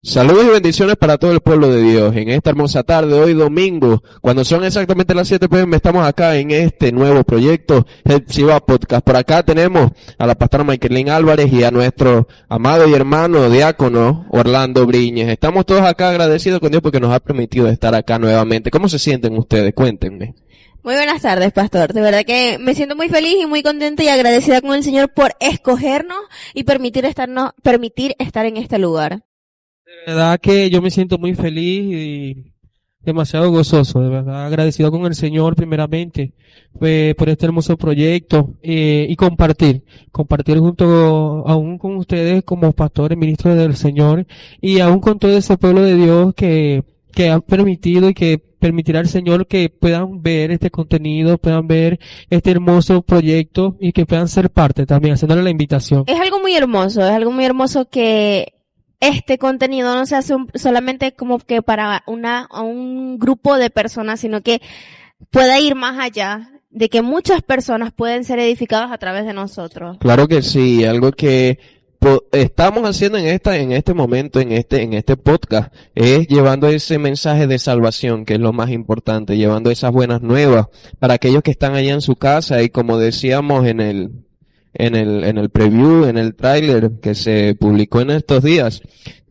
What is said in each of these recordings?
Saludos y bendiciones para todo el pueblo de Dios. En esta hermosa tarde, hoy domingo, cuando son exactamente las 7 p.m., estamos acá en este nuevo proyecto, el Chiva Podcast. Por acá tenemos a la pastora Michaelín Álvarez y a nuestro amado y hermano diácono Orlando Briñez. Estamos todos acá agradecidos con Dios porque nos ha permitido estar acá nuevamente. ¿Cómo se sienten ustedes? Cuéntenme. Muy buenas tardes, pastor. De verdad que me siento muy feliz y muy contenta y agradecida con el Señor por escogernos y permitir estar en este lugar. De verdad que yo me siento muy feliz y demasiado gozoso, de verdad agradecido con el Señor primeramente por este hermoso proyecto y compartir junto aún con ustedes como pastores, ministros del Señor y aún con todo ese pueblo de Dios que han permitido y que permitirá el Señor que puedan ver este contenido, puedan ver este hermoso proyecto y que puedan ser parte también, haciéndole la invitación. Es algo muy hermoso que este contenido no se hace solamente como que para un grupo de personas, sino que pueda ir más allá, de que muchas personas pueden ser edificadas a través de nosotros. Claro que sí, algo que estamos haciendo en este momento, en este podcast, es llevando ese mensaje de salvación, que es lo más importante, llevando esas buenas nuevas para aquellos que están allá en su casa y como decíamos en el preview, en el tráiler que se publicó en estos días,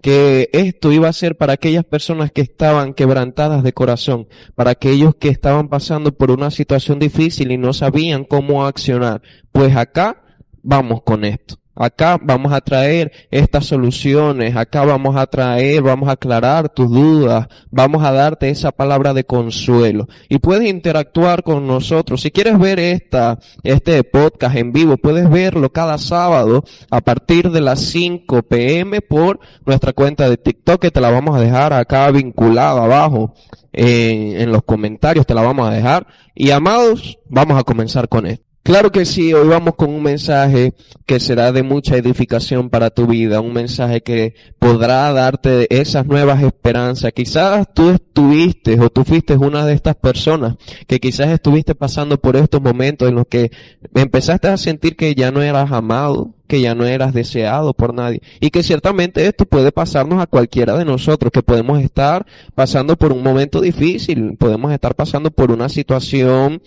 que esto iba a ser para aquellas personas que estaban quebrantadas de corazón, para aquellos que estaban pasando por una situación difícil y no sabían cómo accionar. Pues acá vamos con esto. Acá vamos a traer estas soluciones, acá vamos a aclarar tus dudas, vamos a darte esa palabra de consuelo. Y puedes interactuar con nosotros. Si quieres ver este podcast en vivo, puedes verlo cada sábado a partir de las 5 p.m. por nuestra cuenta de TikTok, que te la vamos a dejar acá vinculada abajo en los comentarios, te la vamos a dejar. Y amados, vamos a comenzar con esto. Claro que sí, hoy vamos con un mensaje que será de mucha edificación para tu vida, un mensaje que podrá darte esas nuevas esperanzas. Quizás tú estuviste o tú fuiste una de estas personas que quizás estuviste pasando por estos momentos en los que empezaste a sentir que ya no eras amado, que ya no eras deseado por nadie. Y que ciertamente esto puede pasarnos a cualquiera de nosotros, que podemos estar pasando por un momento difícil, podemos estar pasando por una situación,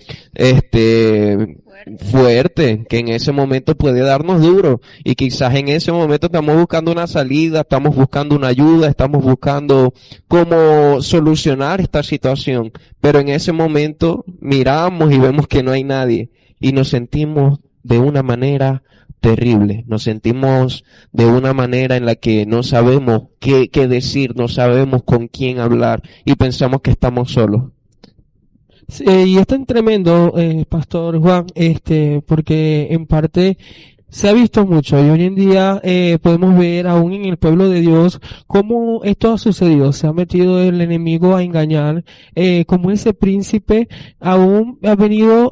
fuerte, que en ese momento puede darnos duro y quizás en ese momento estamos buscando una salida, estamos buscando una ayuda, estamos buscando cómo solucionar esta situación, pero en ese momento miramos y vemos que no hay nadie y nos sentimos de una manera terrible, nos sentimos de una manera en la que no sabemos qué decir, no sabemos con quién hablar y pensamos que estamos solos. Sí, y es tan tremendo, Pastor Juan, porque en parte se ha visto mucho y hoy en día podemos ver aún en el pueblo de Dios cómo esto ha sucedido. Se ha metido el enemigo a engañar, como ese príncipe aún ha venido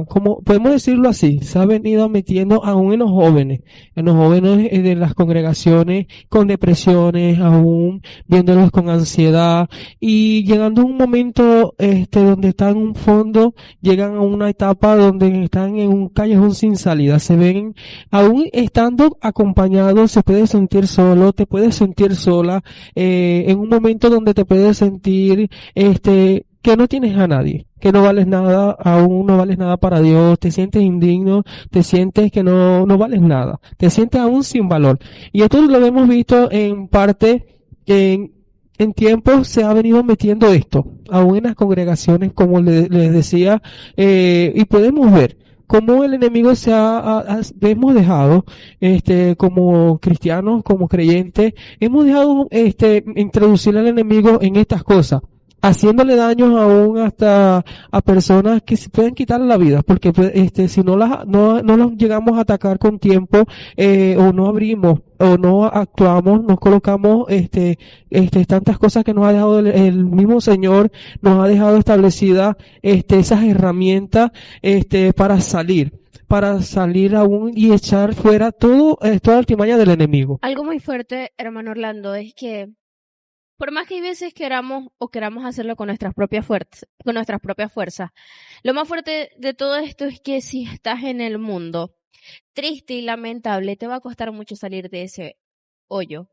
como podemos decirlo así, se ha venido metiendo aún en los jóvenes de las congregaciones con depresiones, aún viéndolos con ansiedad y llegando a un momento donde están en un fondo, llegan a una etapa donde están en un callejón sin salida. Se ven, aún estando acompañados, se puede sentir solo, te puedes sentir sola, en un momento donde te puedes sentir, que no tienes a nadie, que no vales nada, aún no vales nada para Dios, te sientes indigno, te sientes que no vales nada, te sientes aún sin valor. Y esto lo hemos visto en parte en tiempos se ha venido metiendo esto, aún en las congregaciones, como les decía, y podemos ver cómo el enemigo hemos dejado, como cristianos, como creyentes, hemos dejado, introducir al enemigo en estas cosas, haciéndole daños aún hasta a personas que se pueden quitar la vida, porque pues, si no las llegamos a atacar con tiempo, o no abrimos, o no actuamos, nos colocamos, tantas cosas que nos ha dejado el mismo Señor, nos ha dejado establecidas, esas herramientas, para salir aún y echar fuera toda artimaña del enemigo. Algo muy fuerte, hermano Orlando, es que por más que hay veces queramos hacerlo con nuestras propias fuerzas, lo más fuerte de todo esto es que si estás en el mundo triste y lamentable, te va a costar mucho salir de ese hoyo.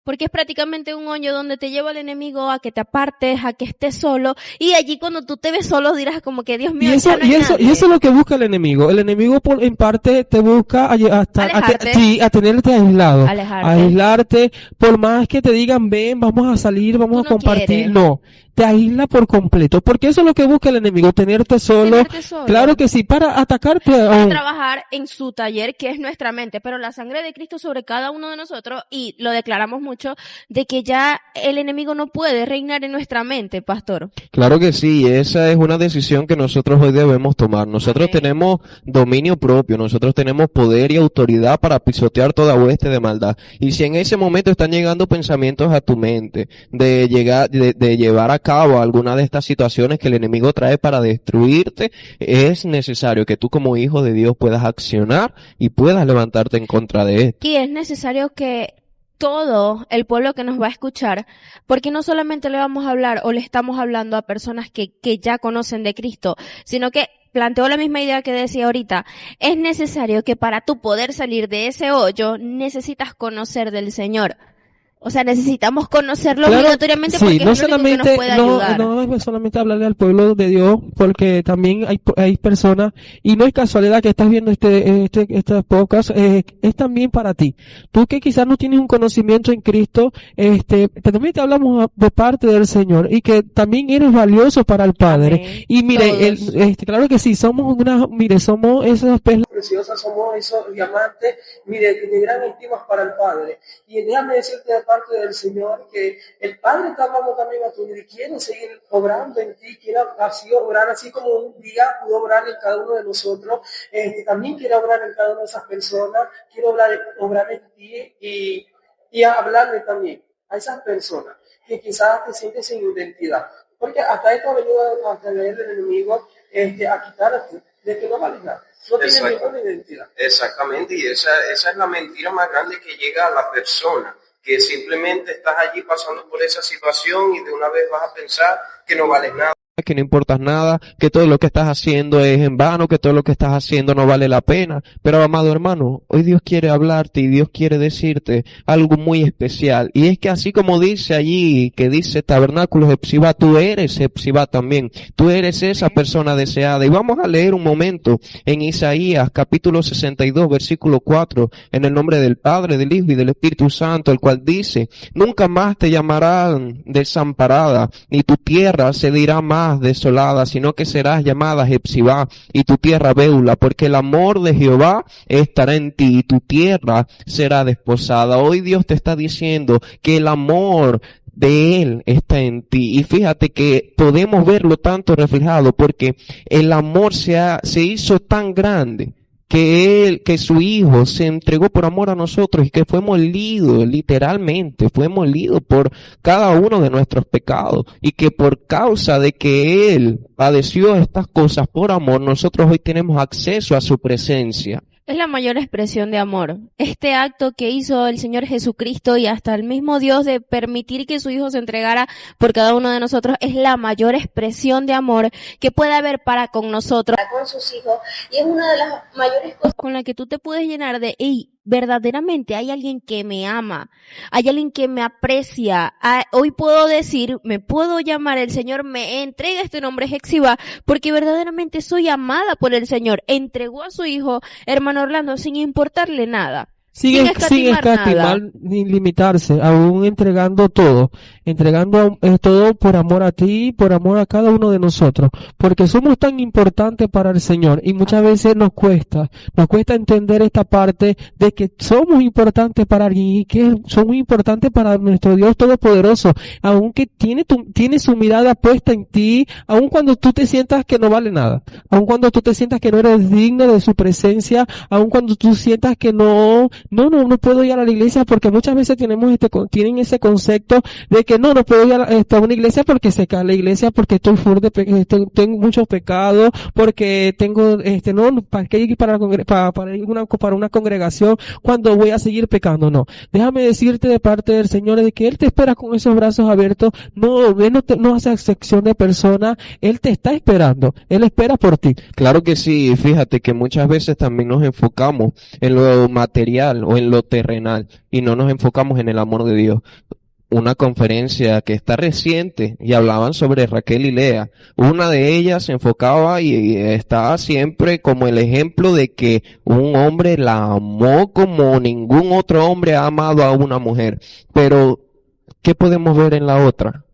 porque es prácticamente un hoyo donde te lleva el enemigo a que te apartes, a que estés solo, y allí cuando tú te ves solo dirás como que Dios mío, ya no hay nadie. Y eso es lo que busca el enemigo. El enemigo en parte te busca a tenerte aislado, aislarte, por más que te digan ven, vamos a salir, vamos a compartir, quieres. no. Te aísla por completo, porque eso es lo que busca el enemigo, tenerte solo. Claro que sí, para atacarte. Para trabajar en su taller, que es nuestra mente, pero la sangre de Cristo sobre cada uno de nosotros, y lo declaramos mucho, de que ya el enemigo no puede reinar en nuestra mente, pastor. Claro que sí, esa es una decisión que nosotros hoy debemos tomar. Nosotros tenemos dominio propio, nosotros tenemos poder y autoridad para pisotear toda hueste de maldad. Y si en ese momento están llegando pensamientos a tu mente de llevar a cabo alguna de estas situaciones que el enemigo trae para destruirte, es necesario que tú como hijo de Dios puedas accionar y puedas levantarte en contra de esto. Y es necesario que todo el pueblo que nos va a escuchar, porque no solamente le vamos a hablar o le estamos hablando a personas que ya conocen de Cristo, sino que planteo la misma idea que decía ahorita, es necesario que para tú poder salir de ese hoyo necesitas conocer del Señor. O sea, necesitamos conocerlo obligatoriamente porque no es lo único que nos puede ayudar. No es solamente hablarle al pueblo de Dios, porque también hay personas, y no es casualidad que estás viendo estas pocas, es también para ti. Tú que quizás no tienes un conocimiento en Cristo, también te hablamos de parte del Señor, y que también eres valioso para el Padre. Amén. Y mire, claro que sí, somos esas perlas preciosas, somos esos diamantes, mire, de gran estimas para el Padre. Y déjame decirte de parte del Señor que el Padre está hablando también a tu vida y quiere seguir obrando en ti, quiere así obrar, así como un día pudo obrar en cada uno de nosotros, también quiere obrar en cada una de esas personas, quiere obrar en ti y hablarle también a esas personas que quizás te sientes sin identidad. Porque hasta esto ha venido a traer el enemigo a quitarte de que no vales nada. No tiene ninguna identidad. Exactamente, y esa es la mentira más grande que llega a la persona, que simplemente estás allí pasando por esa situación y de una vez vas a pensar que no vales nada. Que no importas nada, que todo lo que estás haciendo es en vano, que todo lo que estás haciendo no vale la pena. Pero amado hermano, hoy Dios quiere hablarte y Dios quiere decirte algo muy especial. Y es que así como dice allí, que dice Tabernáculos Hepzibah, tú eres Hepzibah también. Tú eres esa persona deseada. Y vamos a leer un momento en Isaías capítulo 62 versículo 4, en el nombre del Padre, del Hijo y del Espíritu Santo, el cual dice, nunca más te llamarán desamparada, ni tu tierra se dirá más desolada, sino que serás llamada Hepzibah y tu tierra Beula, porque el amor de Jehová estará en ti y tu tierra será desposada. Hoy Dios te está diciendo que el amor de Él está en ti. Y fíjate que podemos verlo tanto reflejado porque el amor se hizo tan grande que su Hijo se entregó por amor a nosotros y que fue molido, literalmente, fue molido por cada uno de nuestros pecados y que por causa de que Él padeció estas cosas por amor, nosotros hoy tenemos acceso a su presencia. Es la mayor expresión de amor. Este acto que hizo el Señor Jesucristo y hasta el mismo Dios de permitir que su Hijo se entregara por cada uno de nosotros es la mayor expresión de amor que puede haber para con nosotros, con sus hijos. Y es una de las mayores cosas con la que tú te puedes llenar de, verdaderamente hay alguien que me ama, hay alguien que me aprecia. Hoy puedo decir, me puedo llamar, el Señor me entrega este nombre Hepzibah porque verdaderamente soy amada por el Señor. Entregó a su Hijo, hermano Orlando, sin importarle nada. Sin escatimar ni limitarse, aún entregando todo por amor a ti, por amor a cada uno de nosotros, porque somos tan importantes para el Señor y muchas veces nos cuesta entender esta parte de que somos importantes para alguien y que somos importantes para nuestro Dios Todopoderoso, aunque tiene su mirada puesta en ti, aun cuando tú te sientas que no vale nada, aun cuando tú te sientas que no eres digno de su presencia, aun cuando tú sientas que no puedo ir a la iglesia porque muchas veces tienen ese concepto de que no puedo ir a una iglesia porque se cae la iglesia, porque estoy tengo muchos pecados, porque tengo, ¿para qué ir para una congregación cuando voy a seguir pecando? No. Déjame decirte de parte del Señor de que Él te espera con esos brazos abiertos. Él no hace excepción de persona. Él te está esperando. Él espera por ti. Claro que sí. Fíjate que muchas veces también nos enfocamos en lo material material o en lo terrenal y no nos enfocamos en el amor de Dios. Una conferencia que está reciente y hablaban sobre Raquel y Lea. Una de ellas se enfocaba y estaba siempre como el ejemplo de que un hombre la amó como ningún otro hombre ha amado a una mujer. Pero, ¿qué podemos ver en la otra?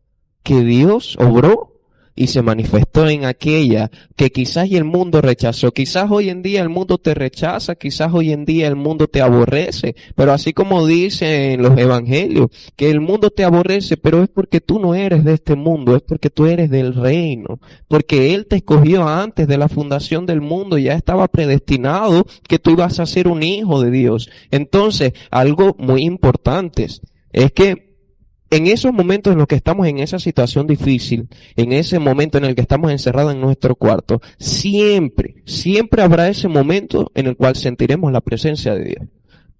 Que Dios obró y se manifestó en aquella que quizás y el mundo rechazó. Quizás hoy en día el mundo te rechaza, quizás hoy en día el mundo te aborrece, pero así como dicen los evangelios, que el mundo te aborrece, pero es porque tú no eres de este mundo, es porque tú eres del reino, porque Él te escogió antes de la fundación del mundo, ya estaba predestinado que tú ibas a ser un hijo de Dios. Entonces, algo muy importante es que en esos momentos en los que estamos en esa situación difícil, en ese momento en el que estamos encerrados en nuestro cuarto, siempre habrá ese momento en el cual sentiremos la presencia de Dios.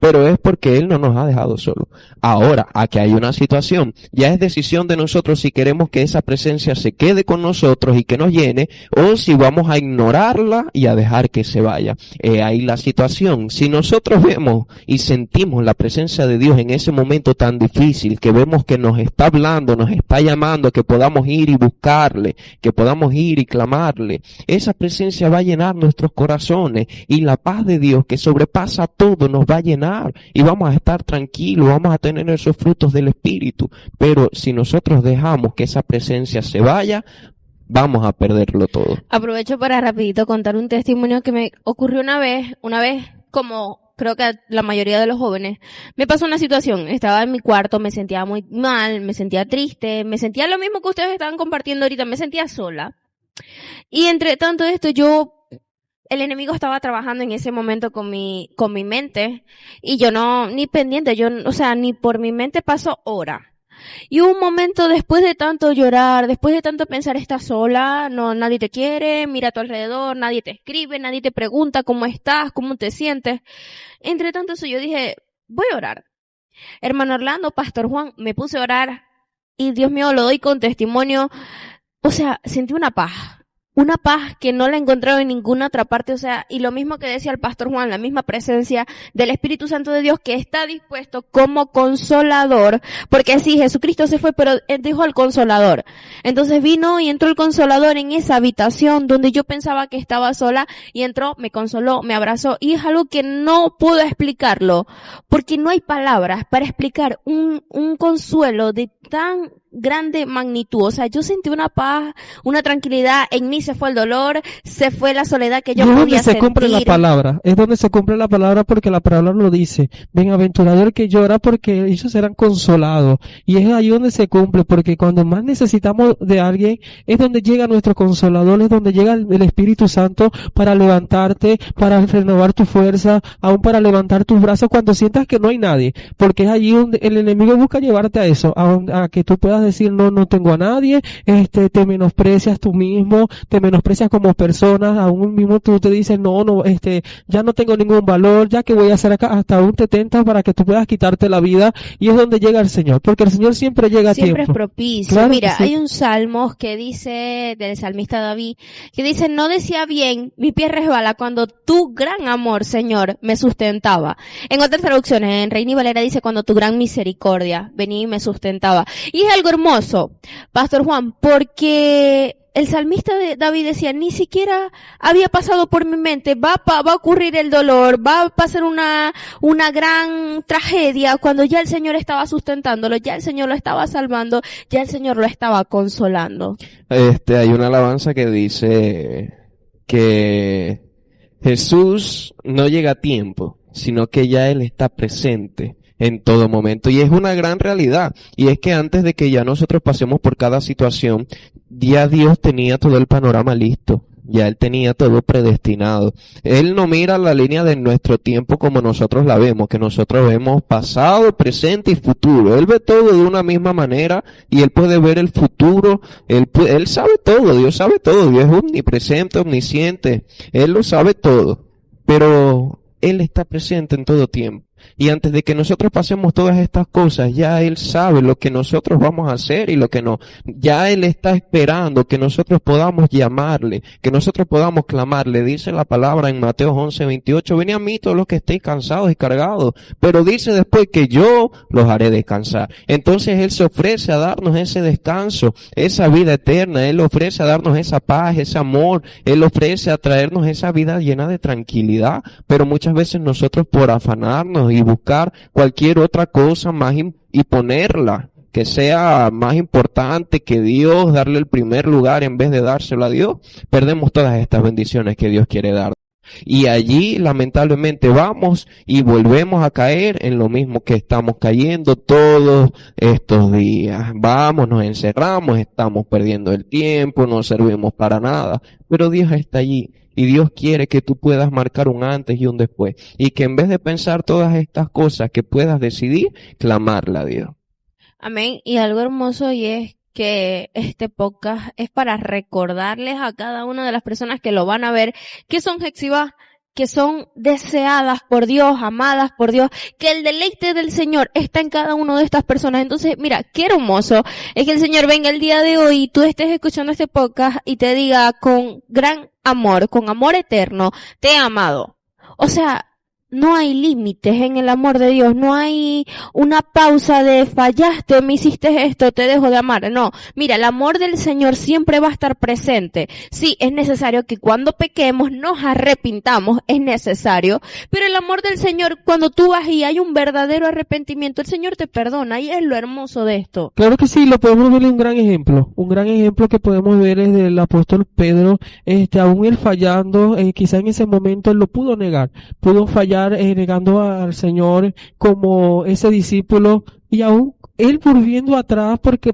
Pero es porque Él no nos ha dejado solos. Ahora, aquí hay una situación. Ya es decisión de nosotros si queremos que esa presencia se quede con nosotros y que nos llene, o si vamos a ignorarla y a dejar que se vaya. Ahí la situación. Si nosotros vemos y sentimos la presencia de Dios en ese momento tan difícil, que vemos que nos está hablando, nos está llamando, que podamos ir y buscarle, que podamos ir y clamarle, esa presencia va a llenar nuestros corazones y la paz de Dios que sobrepasa todo nos va a llenar. Y vamos a estar tranquilos, vamos a tener esos frutos del Espíritu. Pero si nosotros dejamos que esa presencia se vaya, vamos a perderlo todo. Aprovecho para rapidito contar un testimonio que me ocurrió una vez, como creo que a la mayoría de los jóvenes, me pasó una situación. Estaba en mi cuarto, me sentía muy mal, me sentía triste, me sentía lo mismo que ustedes estaban compartiendo ahorita, me sentía sola. Y entre tanto esto el enemigo estaba trabajando en ese momento con mi mente y yo ni pendiente, ni por mi mente pasó hora. Y un momento después de tanto llorar, después de tanto pensar estás sola, nadie te quiere, mira a tu alrededor, nadie te escribe, nadie te pregunta cómo estás, cómo te sientes. Entre tanto eso yo dije, voy a orar. Hermano Orlando, Pastor Juan, me puse a orar y Dios mío, lo doy con testimonio. Sentí una paz que no la he encontrado en ninguna otra parte, y lo mismo que decía el Pastor Juan, la misma presencia del Espíritu Santo de Dios que está dispuesto como consolador, porque sí, Jesucristo se fue, pero Él dejó al consolador. Entonces vino y entró el consolador en esa habitación donde yo pensaba que estaba sola, y entró, me consoló, me abrazó, y es algo que no puedo explicarlo, porque no hay palabras para explicar un consuelo de tan grande magnitud. Yo sentí una paz, una tranquilidad, en mí se fue el dolor, se fue la soledad que yo podía sentir. Es donde se cumple la palabra, porque la palabra lo dice, bienaventurado el que llora porque ellos serán consolados, y es ahí donde se cumple, porque cuando más necesitamos de alguien, es donde llega nuestro consolador, es donde llega el Espíritu Santo para levantarte, para renovar tu fuerza, aún para levantar tus brazos cuando sientas que no hay nadie, porque es allí donde el enemigo busca llevarte a eso, a que tú puedas decir no tengo a nadie, te menosprecias tú mismo, te menosprecias como persona, aún mismo tú te dices ya no tengo ningún valor, ya que voy a hacer acá, hasta aún te tentas para que tú puedas quitarte la vida, y es donde llega el Señor, porque el Señor siempre llega a tiempo. Siempre es propicio. Claro, mira, sí. Hay un salmo que dice, del salmista David, que dice, no decía bien, mi pie resbala cuando tu gran amor, Señor, me sustentaba. En otras traducciones, en Reina y Valera dice, cuando tu gran misericordia venía y me sustentaba. Y es algo hermoso, Pastor Juan, porque el salmista de David decía, ni siquiera había pasado por mi mente, va a ocurrir el dolor, va a pasar una gran tragedia, cuando ya el Señor estaba sustentándolo, ya el Señor lo estaba salvando, ya el Señor lo estaba consolando. Hay una alabanza que dice que Jesús no llega a tiempo, sino que ya Él está presente en todo momento. Y es una gran realidad. Y es que antes de que ya nosotros pasemos por cada situación, ya Dios tenía todo el panorama listo. Ya Él tenía todo predestinado. Él no mira la línea de nuestro tiempo como nosotros la vemos, que nosotros vemos pasado, presente y futuro. Él ve todo de una misma manera y Él puede ver el futuro. Él sabe todo, Dios sabe todo. Dios es omnipresente, omnisciente. Él lo sabe todo. Pero Él está presente en todo tiempo. Y antes de que nosotros pasemos todas estas cosas, ya Él sabe lo que nosotros vamos a hacer y lo que no. Ya Él está esperando que nosotros podamos llamarle, que nosotros podamos clamarle. Dice la palabra en Mateo 11:28, venid a mí todos los que estéis cansados y cargados. Pero dice después que yo los haré descansar. Entonces Él se ofrece a darnos ese descanso, esa vida eterna. Él ofrece a darnos esa paz, ese amor. Él ofrece a traernos esa vida llena de tranquilidad. Pero muchas veces nosotros por afanarnos y buscar cualquier otra cosa más y ponerla que sea más importante que Dios, darle el primer lugar en vez de dárselo a Dios, perdemos todas estas bendiciones que Dios quiere dar. Y allí lamentablemente vamos y volvemos a caer en lo mismo que estamos cayendo todos estos días. Vamos, nos encerramos, estamos perdiendo el tiempo, no servimos para nada, pero Dios está allí. Y Dios quiere que tú puedas marcar un antes y un después. Y que en vez de pensar todas estas cosas, que puedas decidir clamarle a Dios. Amén. Y algo hermoso y es que este podcast es para recordarles a cada una de las personas que lo van a ver que son Jexibá, que son deseadas por Dios, amadas por Dios, que el deleite del Señor está en cada una de estas personas. Entonces, mira, qué hermoso es que el Señor venga el día de hoy y tú estés escuchando este podcast y te diga con gran amor, con amor eterno, te he amado. O sea, no hay límites en el amor de Dios, no hay una pausa de fallaste, me hiciste esto, te dejo de amar. No, mira, el amor del Señor siempre va a estar presente. Sí, es necesario que cuando pequemos nos arrepintamos, es necesario, pero el amor del Señor, cuando tú vas y hay un verdadero arrepentimiento, el Señor te perdona y es lo hermoso de esto. Claro que sí, lo podemos ver en un gran ejemplo que podemos ver es del apóstol Pedro, aún él fallando, quizá en ese momento él lo pudo negar, pudo fallar negando al Señor como ese discípulo y aún él volviendo atrás porque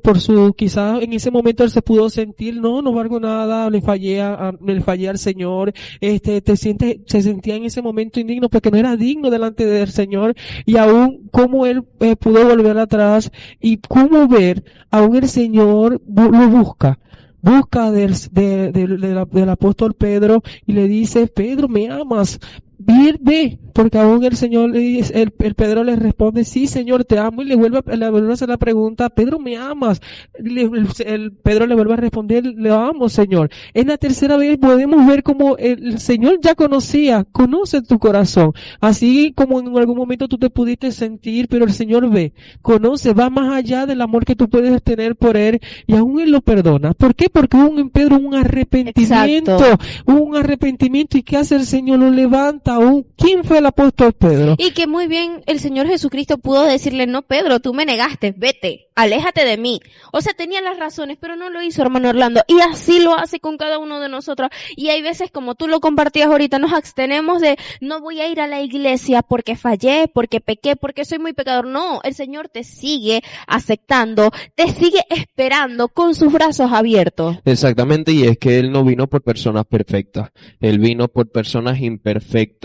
quizás en ese momento él se pudo sentir, no valgo nada, le fallé al Señor, se sentía en ese momento indigno porque no era digno delante del Señor y aún cómo él pudo volver atrás y cómo ver, aún el Señor lo busca del apóstol Pedro y le dice, Pedro, ¿me amas? Ve, porque aún el Señor le dice, el Pedro le responde, sí, Señor, te amo, y le vuelve a hacer la pregunta, Pedro, ¿me amas? El Pedro le vuelve a responder, le amo, Señor. En la tercera vez podemos ver como el Señor ya conoce tu corazón, así como en algún momento tú te pudiste sentir, pero el Señor conoce, va más allá del amor que tú puedes tener por Él, y aún Él lo perdona. ¿Por qué? Porque hubo en Pedro un arrepentimiento. Exacto. Hubo un arrepentimiento, ¿y qué hace el Señor? Lo levanta aún. ¿Quién fue el apóstol Pedro? Y que muy bien el Señor Jesucristo pudo decirle, no, Pedro, tú me negaste, vete, aléjate de mí. O sea, tenía las razones, pero no lo hizo, hermano Orlando. Y así lo hace con cada uno de nosotros. Y hay veces, como tú lo compartías ahorita, nos abstenemos de, no voy a ir a la iglesia porque fallé, porque pequé, porque soy muy pecador. No, el Señor te sigue aceptando, te sigue esperando con sus brazos abiertos. Exactamente, y es que Él no vino por personas perfectas, Él vino por personas imperfectas.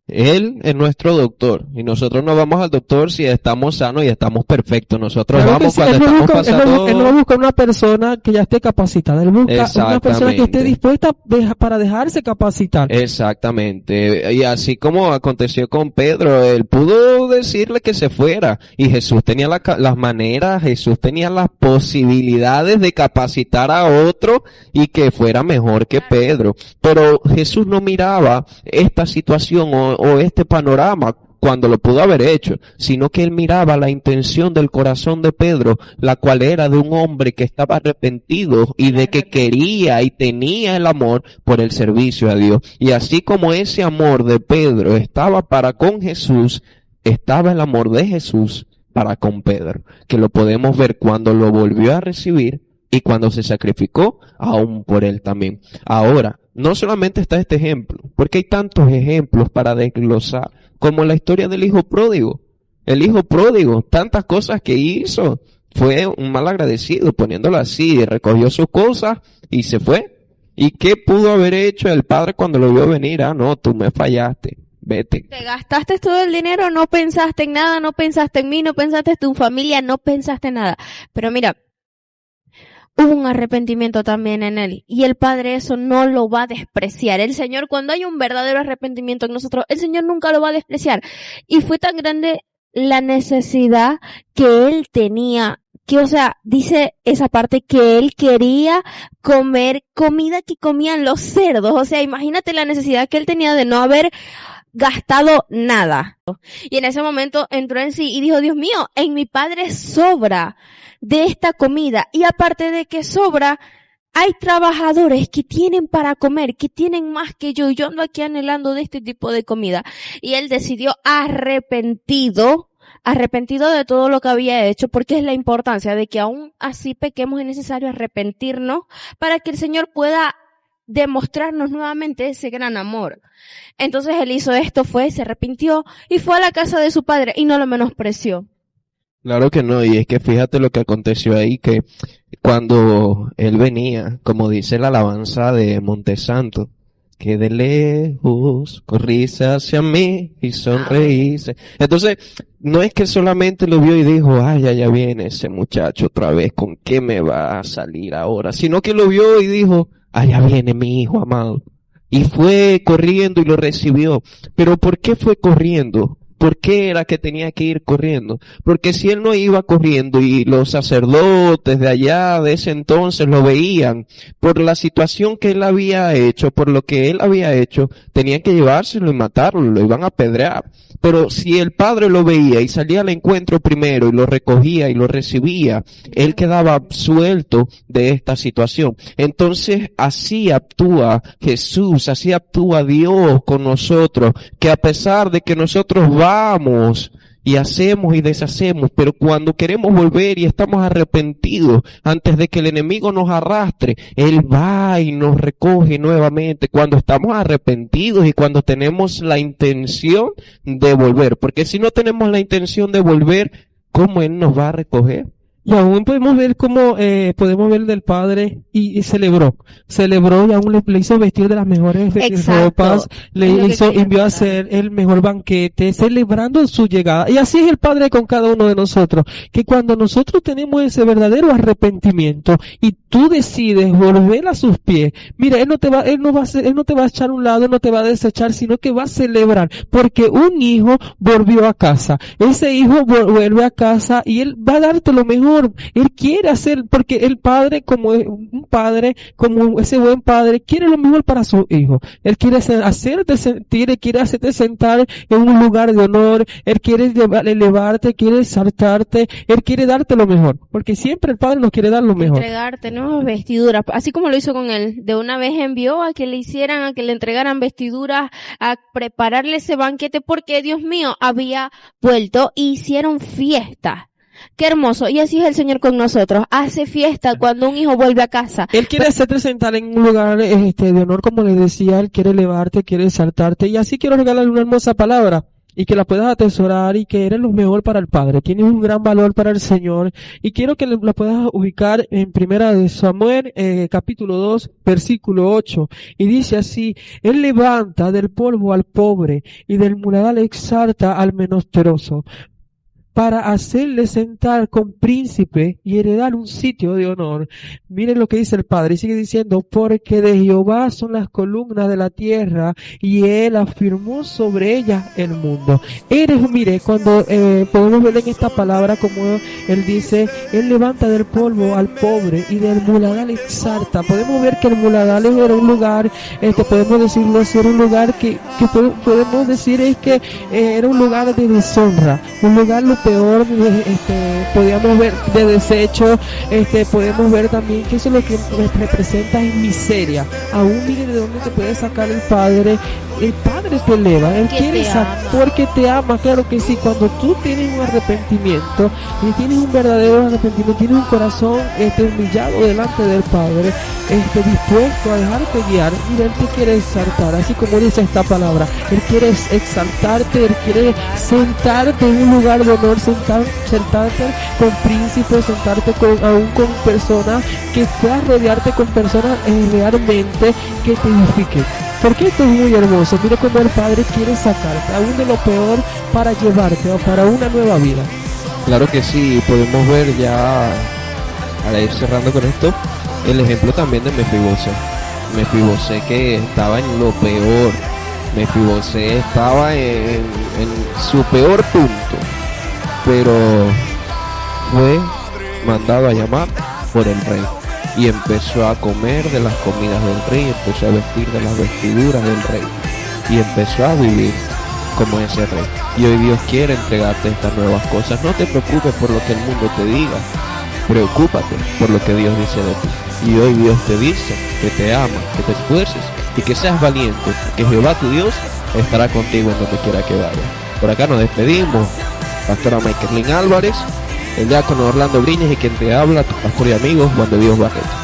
Él es nuestro doctor y nosotros no vamos al doctor si estamos sanos y estamos perfectos. Nosotros Claro vamos sí, cuando estamos pasando. él no busca una persona que ya esté capacitada, él busca una persona que esté dispuesta para dejarse capacitar. Exactamente, y así como aconteció con Pedro, él pudo decirle que se fuera y Jesús tenía las maneras, Jesús tenía las posibilidades de capacitar a otro y que fuera mejor que Pedro, pero Jesús no miraba esta situación o este panorama cuando lo pudo haber hecho, sino que él miraba la intención del corazón de Pedro, la cual era de un hombre que estaba arrepentido y de que quería y tenía el amor por el servicio a Dios. Y así como ese amor de Pedro estaba para con Jesús, estaba el amor de Jesús para con Pedro, que lo podemos ver cuando lo volvió a recibir y cuando se sacrificó aún por él también. Ahora, no solamente está este ejemplo, porque hay tantos ejemplos para desglosar, como la historia del hijo pródigo. El hijo pródigo, tantas cosas que hizo, fue un mal agradecido, poniéndolo así, recogió sus cosas y se fue. ¿Y qué pudo haber hecho el padre cuando lo vio venir? Ah, no, tú me fallaste, vete. Te gastaste todo el dinero, no pensaste en nada, no pensaste en mí, no pensaste en tu familia, no pensaste en nada. Pero mira, hubo un arrepentimiento también en él. Y el Padre eso no lo va a despreciar. El Señor, cuando hay un verdadero arrepentimiento en nosotros, el Señor nunca lo va a despreciar. Y fue tan grande la necesidad que él tenía, que, o sea, dice esa parte que él quería comer comida que comían los cerdos. O sea, imagínate la necesidad que él tenía de no haber gastado nada. Y en ese momento entró en sí y dijo, Dios mío, en mi padre sobra de esta comida. Y aparte de que sobra, hay trabajadores que tienen para comer, que tienen más que yo. Y yo ando aquí anhelando de este tipo de comida. Y él decidió arrepentido de todo lo que había hecho, porque es la importancia de que aún así pequemos, es necesario arrepentirnos para que el Señor pueda demostrarnos nuevamente ese gran amor. Entonces él hizo esto, se arrepintió y fue a la casa de su padre y no lo menospreció. Claro que no, y es que fíjate lo que aconteció ahí, que cuando él venía, como dice la alabanza de Montesanto, que de lejos corriste hacia mí y sonreíste. Entonces, no es que solamente lo vio y dijo, ay, ya viene ese muchacho otra vez, ¿con qué me va a salir ahora? Sino que lo vio y dijo, allá viene mi hijo amado. Y fue corriendo y lo recibió. Pero ¿por qué fue corriendo? ¿Por qué era que tenía que ir corriendo? Porque si él no iba corriendo y los sacerdotes de allá de ese entonces lo veían, por la situación que él había hecho, por lo que él había hecho, tenían que llevárselo y matarlo, lo iban a apedrear. Pero si el padre lo veía y salía al encuentro primero y lo recogía y lo recibía, él quedaba absuelto de esta situación. Entonces así actúa Jesús, así actúa Dios con nosotros, que a pesar de que nosotros vamos y hacemos y deshacemos, pero cuando queremos volver y estamos arrepentidos, antes de que el enemigo nos arrastre, Él va y nos recoge nuevamente cuando estamos arrepentidos y cuando tenemos la intención de volver, porque si no tenemos la intención de volver, ¿cómo Él nos va a recoger? Y aún podemos ver cómo, podemos ver del Padre y celebró y aún le hizo vestir de las mejores ropas, envió a hacer el mejor banquete, celebrando su llegada. Y así es el Padre con cada uno de nosotros, que cuando nosotros tenemos ese verdadero arrepentimiento y tú decides volver a sus pies, mira, Él no te va a echar a un lado, no te va a desechar, sino que va a celebrar, porque un hijo volvió a casa. Ese hijo vuelve a casa y Él va a darte lo mejor. Él quiere hacer, porque el padre, como un padre, como ese buen padre, quiere lo mejor para su hijo. Él quiere hacerte sentir, Él quiere hacerte sentar en un lugar de honor, Él quiere elevarte, quiere exaltarte, Él quiere darte lo mejor, porque siempre el Padre nos quiere dar lo mejor. Entregarte nuevas vestiduras, así como lo hizo con él. De una vez envió a que le entregaran vestiduras, a prepararle ese banquete, porque Dios mío había vuelto y hicieron fiesta. Qué hermoso. Y así es el Señor con nosotros. Hace fiesta cuando un hijo vuelve a casa. Él quiere hacerte sentar en un lugar de honor, como les decía. Él quiere elevarte, quiere exaltarte. Y así quiero regalarle una hermosa palabra, y que la puedas atesorar, y que eres lo mejor para el Padre. Tienes un gran valor para el Señor. Y quiero que la puedas ubicar en Primera de Samuel, capítulo 2, versículo 8. Y dice así: Él levanta del polvo al pobre, y del muladar exalta al menesteroso, para hacerle sentar con príncipe y heredar un sitio de honor. Miren lo que dice el Padre, y sigue diciendo: porque de Jehová son las columnas de la tierra, y Él afirmó sobre ellas el mundo. Mire, cuando podemos ver en esta palabra como Él dice, Él levanta del polvo al pobre y del muladar exalta. Podemos ver que el muladar era un lugar, podemos decirlo así, era un lugar que podemos decir es que era un lugar de deshonra, un lugar peor, podíamos ver de desecho, podemos ver también que eso es lo que representa es miseria. Aún mire de dónde te puede sacar el Padre. El Padre te eleva, Él quiere porque te ama, claro que sí. Cuando tú tienes un arrepentimiento y tienes un verdadero arrepentimiento, tienes un corazón humillado delante del Padre, dispuesto a dejarte guiar, mira, Él te quiere exaltar, así como dice esta palabra. Él quiere exaltarte, Él quiere sentarte en un lugar de honor, sentarte con príncipes, sentarte aún con personas, que puedas rodearte con personas realmente que te edifiquen. Porque esto es muy hermoso. Mira cómo el Padre quiere sacarte aún de lo peor para llevarte para una nueva vida. Claro que sí, podemos ver ya para ir cerrando con esto, el ejemplo también de Mefibosé que estaba en lo peor. Mefibosé estaba en su peor punto, pero fue mandado a llamar por el rey y empezó a comer de las comidas del rey, empezó a vestir de las vestiduras del rey y empezó a vivir como ese rey. Y hoy Dios quiere entregarte estas nuevas cosas. No te preocupes por lo que el mundo te diga, preocúpate por lo que Dios dice de ti. Y hoy Dios te dice que te ama, que te esfuerces y que seas valiente, que Jehová tu Dios estará contigo en donde quiera que vayas. Por acá nos despedimos, pastora Michaelín Álvarez, el diácono Orlando Briñas y quien te habla, tu pastor y amigo Juan de Dios Barreto.